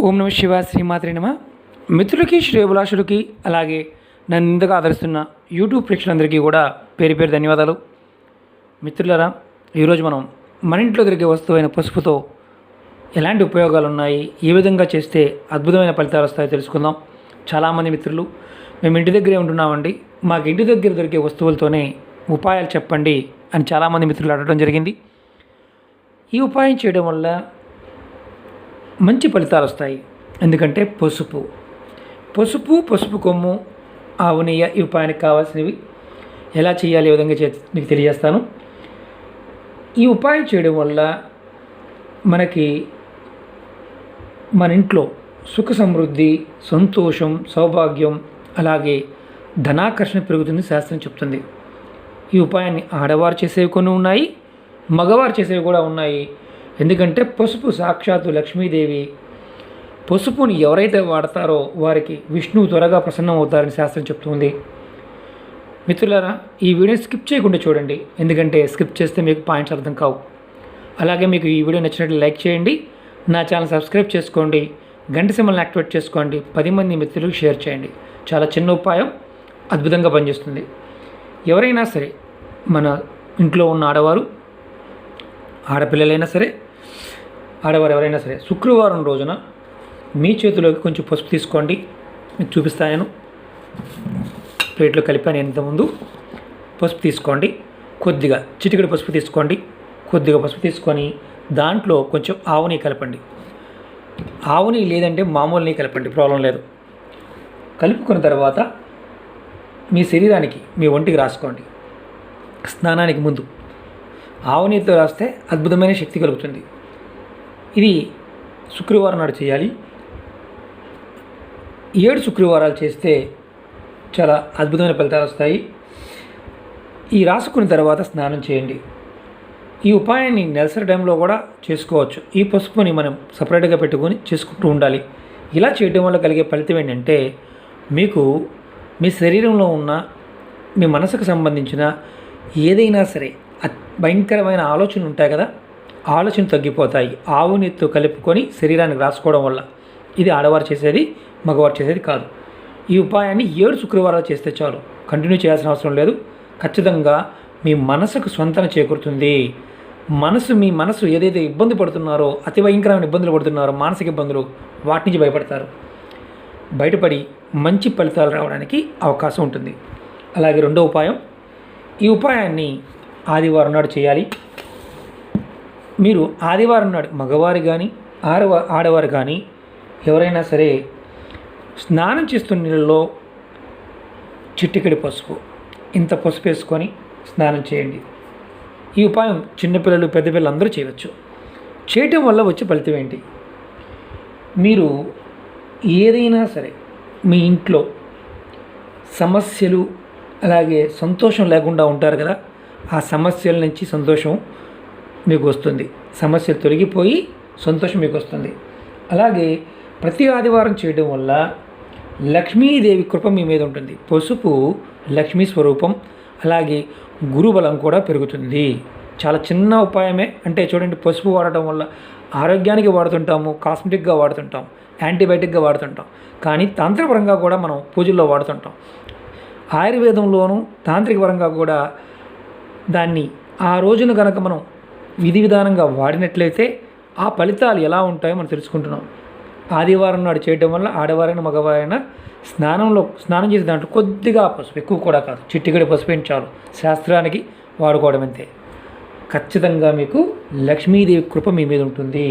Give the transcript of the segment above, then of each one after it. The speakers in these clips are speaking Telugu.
ఓం నమ శివ శ్రీమాత్రే నమ. మిత్రులకి, శ్రేయోభిలాషులకి, అలాగే నన్ను ఇంతగా ఆదరిస్తున్న యూట్యూబ్ ప్రేక్షకులందరికీ కూడా పేరు పేరు ధన్యవాదాలు. మిత్రులారా, ఈరోజు మనం మన ఇంట్లో దొరికే వస్తువైన పసుపుతో ఎలాంటి ఉపయోగాలు ఉన్నాయి, ఏ విధంగా చేస్తే అద్భుతమైన ఫలితాలు వస్తాయో తెలుసుకుందాం. చాలామంది మిత్రులు మేము ఇంటి దగ్గరే ఉంటున్నామండి, మాకు ఇంటి దగ్గర దొరికే వస్తువులతోనే ఉపాయాలు చెప్పండి అని చాలామంది మిత్రులు అడగడం జరిగింది. ఈ ఉపాయం చేయడం వల్ల మంచి ఫలితాలు వస్తాయి. ఎందుకంటే పసుపు కొమ్ము, ఆవు నెయ్యి ఈ ఉపాయానికి కావాల్సినవి. ఎలా చేయాలి, ఏ విధంగా మీకు తెలియజేస్తాను. ఈ ఉపాయం చేయడం వల్ల మనకి మన ఇంట్లో సుఖ సమృద్ధి, సంతోషం, సౌభాగ్యం, అలాగే ధనాకర్షణ పెరుగుతుంది శాస్త్రం చెప్తుంది. ఈ ఉపాయాన్ని ఆడవారు చేసేవి కొన్ని ఉన్నాయి, మగవారు చేసేవి కూడా ఉన్నాయి. ఎందుకంటే పసుపు సాక్షాత్తు లక్ష్మీదేవి. పసుపుని ఎవరైతే వాడతారో వారికి విష్ణువు త్వరగా ప్రసన్నం అవుతారని శాస్త్రం చెప్తుంది. మిత్రులారా, ఈ వీడియోని స్కిప్ చేయకుండా చూడండి, ఎందుకంటే స్కిప్ చేస్తే మీకు పాయింట్స్ అర్థం కావు. అలాగే మీకు ఈ వీడియో నచ్చినట్లు లైక్ చేయండి, నా ఛానల్ సబ్స్క్రైబ్ చేసుకోండి, గంట సింబల్ని యాక్టివేట్ చేసుకోండి, 10 మంది మిత్రులకు షేర్ చేయండి. చాలా చిన్న ఉపాయం, అద్భుతంగా పనిచేస్తుంది. ఎవరైనా సరే, మన ఇంట్లో ఉన్న ఆడవారు, ఆడపిల్లలైనా సరే, ఆడవారు ఎవరైనా సరే, శుక్రవారం రోజున మీ చేతిలోకి కొంచెం పసుపు తీసుకోండి. మీకు చూపిస్తాను. నేను ప్లేట్లో కలిపాను ఇంతకుముందు. పసుపు తీసుకోండి, కొద్దిగా చిటికెడు పసుపు తీసుకోండి. కొద్దిగా పసుపు తీసుకొని దాంట్లో కొంచెం ఆవు నెయ్యి కలపండి. ఆవు నెయ్యి లేదంటే మామూలు నెయ్యి కలపండి, ప్రాబ్లం లేదు. కలుపుకున్న తర్వాత మీ శరీరానికి, మీ ఒంటికి రాసుకోండి. స్నానానికి ముందు ఆవు నెయ్యితో రాస్తే అద్భుతమైన శక్తి కలుగుతుంది. ఇది శుక్రవారం నాడు చేయాలి. 7 శుక్రవారాలు చేస్తే చాలా అద్భుతమైన ఫలితాలు వస్తాయి. ఈ రాసుకున్న తర్వాత స్నానం చేయండి. ఈ ఉపాయాన్ని నెలసరి టైంలో కూడా చేసుకోవచ్చు. ఈ పసుపుని మనం సపరేట్గా పెట్టుకొని చేసుకుంటూ ఉండాలి. ఇలా చేయడం వల్ల కలిగే ఫలితం ఏంటంటే, మీకు మీ శరీరంలో ఉన్న, మీ మనసుకు సంబంధించిన ఏదైనా సరే భయంకరమైన ఆలోచనలు ఉంటాయి కదా, ఆలోచన తగ్గిపోతాయి. ఆవు నెయ్యితో కలుపుకొని శరీరానికి రాసుకోవడం వల్ల. ఇది ఆడవారు చేసేది, మగవారు చేసేది కాదు. ఈ ఉపాయాన్ని 7 శుక్రవారాలు చేస్తే చాలు, కంటిన్యూ చేయాల్సిన అవసరం లేదు. ఖచ్చితంగా మీ మనసుకు స్వంతన చేకూరుతుంది. మీ మనసు ఏదైతే ఇబ్బంది పడుతున్నారో, అతి భయంకరమైన ఇబ్బందులు పడుతున్నారో, మానసిక ఇబ్బందులు, వాటి నుంచి భయపడతారు. బయటపడి మంచి ఫలితాలు రావడానికి అవకాశం ఉంటుంది. అలాగే రెండో ఉపాయం, ఈ ఉపాయాన్ని ఆదివారం నాడు చేయాలి. మీరు ఆదివారం నాడు మగవారు కానీ, ఆడవారు కానీ ఎవరైనా సరే స్నానం చేస్తున్న నీళ్ళలో చిటికెడు పసుపు, ఇంత పసుపు వేసుకొని స్నానం చేయండి. ఈ ఉపాయం చిన్నపిల్లలు, పెద్దపిల్లలు అందరూ చేయవచ్చు. చేయటం వల్ల వచ్చే ఫలితం ఏంటి? మీరు ఏదైనా సరే మీ ఇంట్లో సమస్యలు, అలాగే సంతోషం లేకుండా ఉంటారు కదా, ఆ సమస్యల నుంచి సంతోషం మీకు వస్తుంది. సమస్యలు తొలగిపోయి సంతోషం మీకు వస్తుంది. అలాగే ప్రతి ఆదివారం చేయడం వల్ల లక్ష్మీదేవి కృప మీ మీద ఉంటుంది. పసుపు లక్ష్మీ స్వరూపం, అలాగే గురుబలం కూడా పెరుగుతుంది. చాలా చిన్న ఉపాయమే. అంటే చూడండి, పసుపు వాడటం వల్ల ఆరోగ్యానికి వాడుతుంటాము, కాస్మెటిక్గా వాడుతుంటాం, యాంటీబయాటిక్గా వాడుతుంటాం, కానీ తాంత్రికపరంగా కూడా మనం పూజల్లో వాడుతుంటాం. ఆయుర్వేదంలోనూ తాంత్రిక పరంగా కూడా దాన్ని ఆ రోజున కనుక మనం విధి విధానంగా వాడినట్లయితే ఆ ఫలితాలు ఎలా ఉంటాయో మనం తెలుసుకుంటున్నాం. ఆదివారం నాడు చేయడం వల్ల ఆడవారైనా మగవారైనా స్నానం చేసే దాంట్లో కొద్దిగా పసుపు, ఎక్కువ కూడా కాదు, చిట్టిగడి పసుపు చాలు, శాస్త్రానికి వాడుకోవడం అంతే. ఖచ్చితంగా మీకు లక్ష్మీదేవి కృప మీ మీద ఉంటుంది.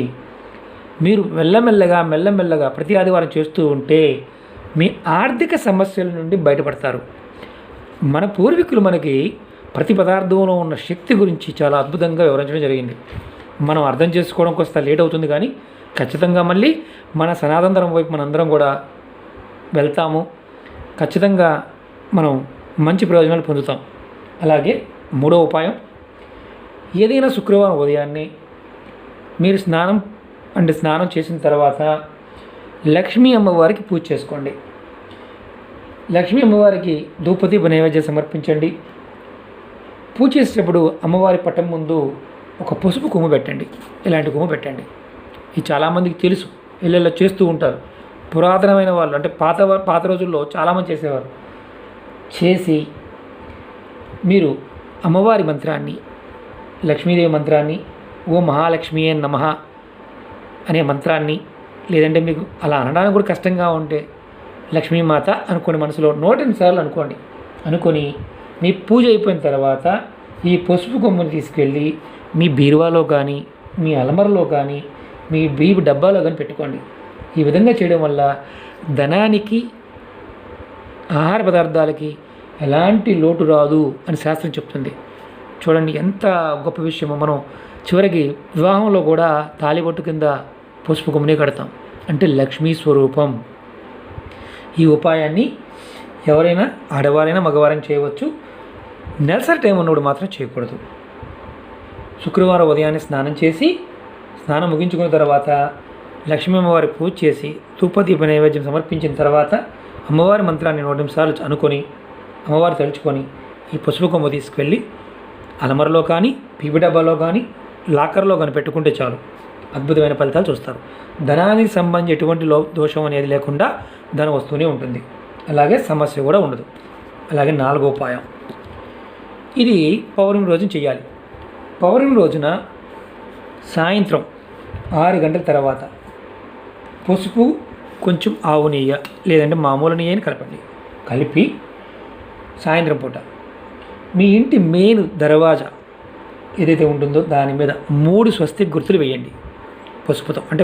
మీరు మెల్లమెల్లగా ప్రతి ఆదివారం చేస్తూ ఉంటే మీ ఆర్థిక సమస్యల నుండి బయటపడతారు. మన పూర్వీకులు మనకి ప్రతి పదార్థంలో ఉన్న శక్తి గురించి చాలా అద్భుతంగా వివరించడం జరిగింది. మనం అర్థం చేసుకోవడం కొంత లేట్ అవుతుంది, కానీ ఖచ్చితంగా మళ్ళీ మన సనాతన ధర్మం వైపు మనందరం కూడా వెళ్తాము. ఖచ్చితంగా మనం మంచి ప్రయోజనాలు పొందుతాం. అలాగే మూడో ఉపాయం, ఏదైనా శుక్రవారం ఉదయాన్నే మీరు స్నానం చేసిన తర్వాత లక్ష్మీ అమ్మవారికి పూజ చేసుకోండి. లక్ష్మీ అమ్మవారికి ధూపదీప నైవేద్యం సమర్పించండి. పూజ చేసేటప్పుడు అమ్మవారి పటం ముందు ఒక పసుపు కొమ్ము పెట్టండి. ఇలాంటి కొమ్ము పెట్టండి. ఇది చాలామందికి తెలుసు, ఇళ్ళల్లో చేస్తూ ఉంటారు. పురాతనమైన వాళ్ళు అంటే పాత రోజుల్లో చాలామంది చేసేవారు. చేసి మీరు అమ్మవారి మంత్రాన్ని, లక్ష్మీదేవి మంత్రాన్ని, ఓ మహాలక్ష్మీయే నమః అనే మంత్రాన్ని, లేదంటే మీకు అలా అనడానికి కూడా కష్టంగా ఉంటే లక్ష్మీమాత అనుకోండి, మనసులో 108 సార్లు అనుకొని మీ పూజ అయిపోయిన తర్వాత ఈ పసుపు కొమ్ముని తీసుకెళ్ళి మీ బీరువాలో కానీ, మీ అలమరలో కానీ, మీ బీపు డబ్బాలో కానీ పెట్టుకోండి. ఈ విధంగా చేయడం వల్ల ధనానికి, ఆహార పదార్థాలకి ఎలాంటి లోటు రాదు అని శాస్త్రం చెప్తుంది. చూడండి ఎంత గొప్ప విషయమో. మనం చివరికి వివాహంలో కూడా తాళిబొట్టు కింద పసుపు కొమ్మునే కడతాం, అంటే లక్ష్మీ స్వరూపం. ఈ ఉపాయాన్ని ఎవరైనా ఆడవారైనా మగవారైనా చేయవచ్చు. నెలసరి టైం ఉన్నప్పుడు మాత్రం చేయకూడదు. శుక్రవారం ఉదయాన్నే స్నానం ముగించుకున్న తర్వాత లక్ష్మీ అమ్మవారి పూజ చేసి ధూపదీప నైవేద్యం సమర్పించిన తర్వాత అమ్మవారి మంత్రాన్ని 108 సార్లు అనుకొని అమ్మవారు తలుచుకొని ఈ పసుపు కొమ్మ తీసుకెళ్ళి అలమరలో కానీ, పీపి డబ్బాలో కానీ, లాకర్లో కానీ పెట్టుకుంటే చాలు, అద్భుతమైన ఫలితాలు చూస్తారు. ధనానికి సంబంధించి ఎటువంటి దోషం అనేది లేకుండా ధనం వస్తూనే ఉంటుంది. అలాగే సమస్య కూడా ఉండదు. అలాగే 4వ ఉపాయం, ఇది పౌర్ణమి రోజున చేయాలి. పౌర్ణమి రోజున సాయంత్రం 6 గంటల తర్వాత పసుపు, కొంచెం ఆవు నెయ్యి లేదంటే మామూలు నెయ్యిని కలిపి సాయంత్రం పూట మీ ఇంటి మెయిన్ దర్వాజా ఏదైతే ఉంటుందో దాని మీద 3 స్వస్తిక్ గుర్తులు వేయండి పసుపుతో. అంటే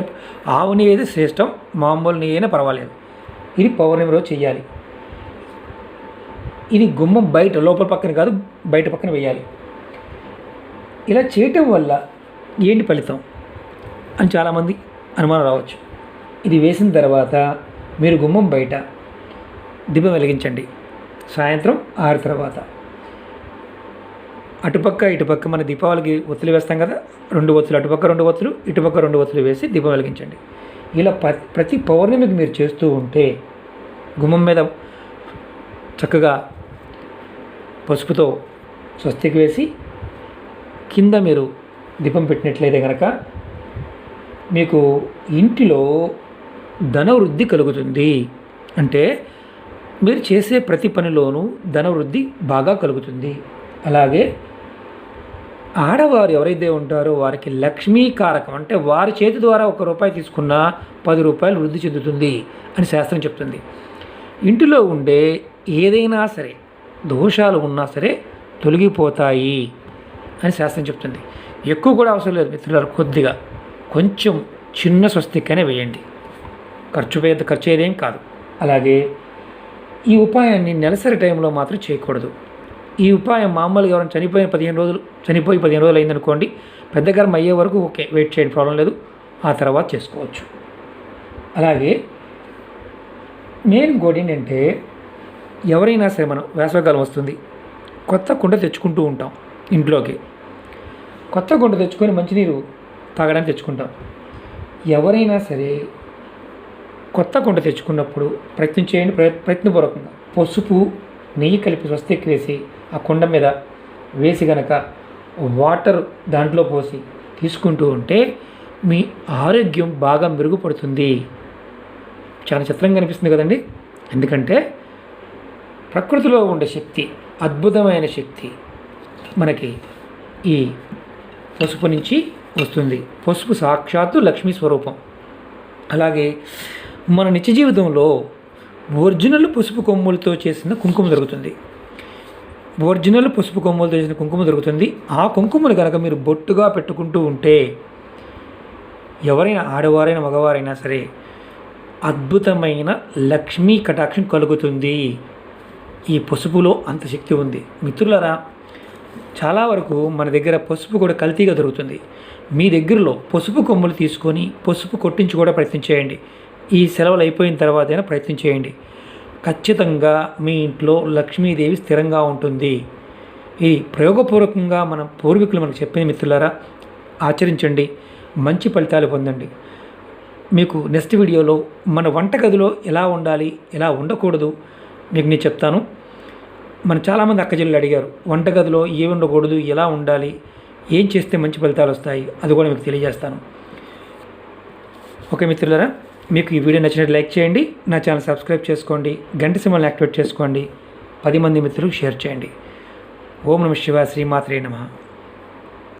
ఆవు నెయ్యి అయితే శ్రేష్టం, మామూలు నెయ్యి అయినా పర్వాలేదు. ఇది పౌర్ణమి రోజు చేయాలి. ఇది గుమ్మం బయట, లోపల పక్కన కాదు, బయట పక్కన వేయాలి. ఇలా చేయటం వల్ల ఏంటి ఫలితం అని చాలామంది అనుమానం రావచ్చు. ఇది వేసిన తర్వాత మీరు గుమ్మం బయట దీపం వెలిగించండి. సాయంత్రం 6 తర్వాత అటుపక్క ఇటుపక్క మన దీపావళికి ఒత్తులు వేస్తాం కదా, 2 ఒత్తులు, అటుపక్క 2 ఒత్తులు, ఇటుపక్క 2 ఒత్తులు వేసి దీపం వెలిగించండి. ఇలా ప్రతి పౌర్ణమికి మీరు చేస్తూ ఉంటే గుమ్మం మీద చక్కగా పసుపుతో స్వస్తికి వేసి కింద మీరు దీపం పెట్టినట్లయితే కనుక మీకు ఇంటిలో ధనవృద్ధి కలుగుతుంది. అంటే మీరు చేసే ప్రతి పనిలోనూ ధనవృద్ధి బాగా కలుగుతుంది. అలాగే ఆడవారు ఎవరైతే ఉంటారో వారికి లక్ష్మీకారకం, అంటే వారి చేతి ద్వారా 1 రూపాయి తీసుకున్నా 10 రూపాయలు వృద్ధి చెందుతుంది అని శాస్త్రం చెప్తుంది. ఇంటిలో ఉండే ఏదైనా సరే దోషాలు ఉన్నా సరే తొలగిపోతాయి అని శాస్త్రం చెప్తుంది. ఎక్కువ కూడా అవసరం లేదు మిత్రులారు, కొద్దిగా కొంచెం చిన్న స్వస్తికనే వేయండి, ఖర్చు ఏదేం కాదు. అలాగే ఈ ఉపాయాన్ని నెలసరి టైంలో మాత్రం చేయకూడదు. ఈ ఉపాయం మామూలుగా ఎవరైనా చనిపోయి 15 రోజులు అయిందనుకోండి, పెద్ద గర్భం అయ్యే వరకు ఓకే, వెయిట్ చేయండి, ప్రాబ్లం లేదు, ఆ తర్వాత చేసుకోవచ్చు. అలాగే మెయిన్ ఇంకోటి ఏంటంటే, ఎవరైనా సరే మనం వేసవికాలం వస్తుంది, కొత్త కుండ తెచ్చుకుంటూ ఉంటాం ఇంట్లోకి. కొత్త కుండ తెచ్చుకొని మంచినీరు తాగడానికి తెచ్చుకుంటాం. ఎవరైనా సరే కొత్త కుండ తెచ్చుకున్నప్పుడు ప్రయత్నపూర్వకంగా పసుపు, నెయ్యి కలిపి స్వస్తికి వేసి ఆ కుండ మీద వేసి గనక వాటర్ దాంట్లో పోసి తీసుకుంటూ ఉంటే మీ ఆరోగ్యం బాగా మెరుగుపడుతుంది. చాలా చిత్రంగా అనిపిస్తుంది కదండి. ఎందుకంటే ప్రకృతిలో ఉండే శక్తి, అద్భుతమైన శక్తి మనకి ఈ పసుపు నుంచి వస్తుంది. పసుపు సాక్షాత్తు లక్ష్మీ స్వరూపం. అలాగే మన నిత్య జీవితంలో ఒరిజినల్ పసుపు కొమ్ములతో చేసిన కుంకుమ దొరుకుతుంది. ఆ కుంకుమను కనుక మీరు బొట్టుగా పెట్టుకుంటూ ఉంటే ఎవరైనా ఆడవారైనా మగవారైనా సరే అద్భుతమైన లక్ష్మీ కటాక్షం కలుగుతుంది. ఈ పసుపులో అంత శక్తి ఉంది. మిత్రులారా, చాలా వరకు మన దగ్గర పసుపు కూడా కల్తీగా దొరుకుతుంది. మీ దగ్గరలో పసుపు కొమ్ములు తీసుకొని పసుపు కొట్టించి కూడా ప్రయత్నం చేయండి. ఈ సెలవులు అయిపోయిన తర్వాత అయినా ప్రయత్నం చేయండి. ఖచ్చితంగా మీ ఇంట్లో లక్ష్మీదేవి స్థిరంగా ఉంటుంది. ఈ ప్రయోగపూర్వకంగా మన పూర్వీకులు మనకు చెప్పింది మిత్రులారా, ఆచరించండి, మంచి ఫలితాలు పొందండి. మీకు నెక్స్ట్ వీడియోలో మన వంటగదిలో ఎలా ఉండాలి, ఎలా ఉండకూడదు మీకు నేను చెప్తాను. మన చాలామంది అక్కచెల్లెలు అడిగారు, వంటగదిలో ఏమి ఉండకూడదు, ఎలా ఉండాలి, ఏం చేస్తే మంచి ఫలితాలు వస్తాయి, అది కూడా మీకు తెలియజేస్తాను. ఓకే మిత్రులారా, మీకు ఈ వీడియో నచ్చినట్టు లైక్ చేయండి, నా ఛానల్ సబ్స్క్రైబ్ చేసుకోండి, గంట సింబల్ని యాక్టివేట్ చేసుకోండి, 10 మంది మిత్రులకు షేర్ చేయండి. ఓం నమః శివాయ, శ్రీమాత్రే నమః.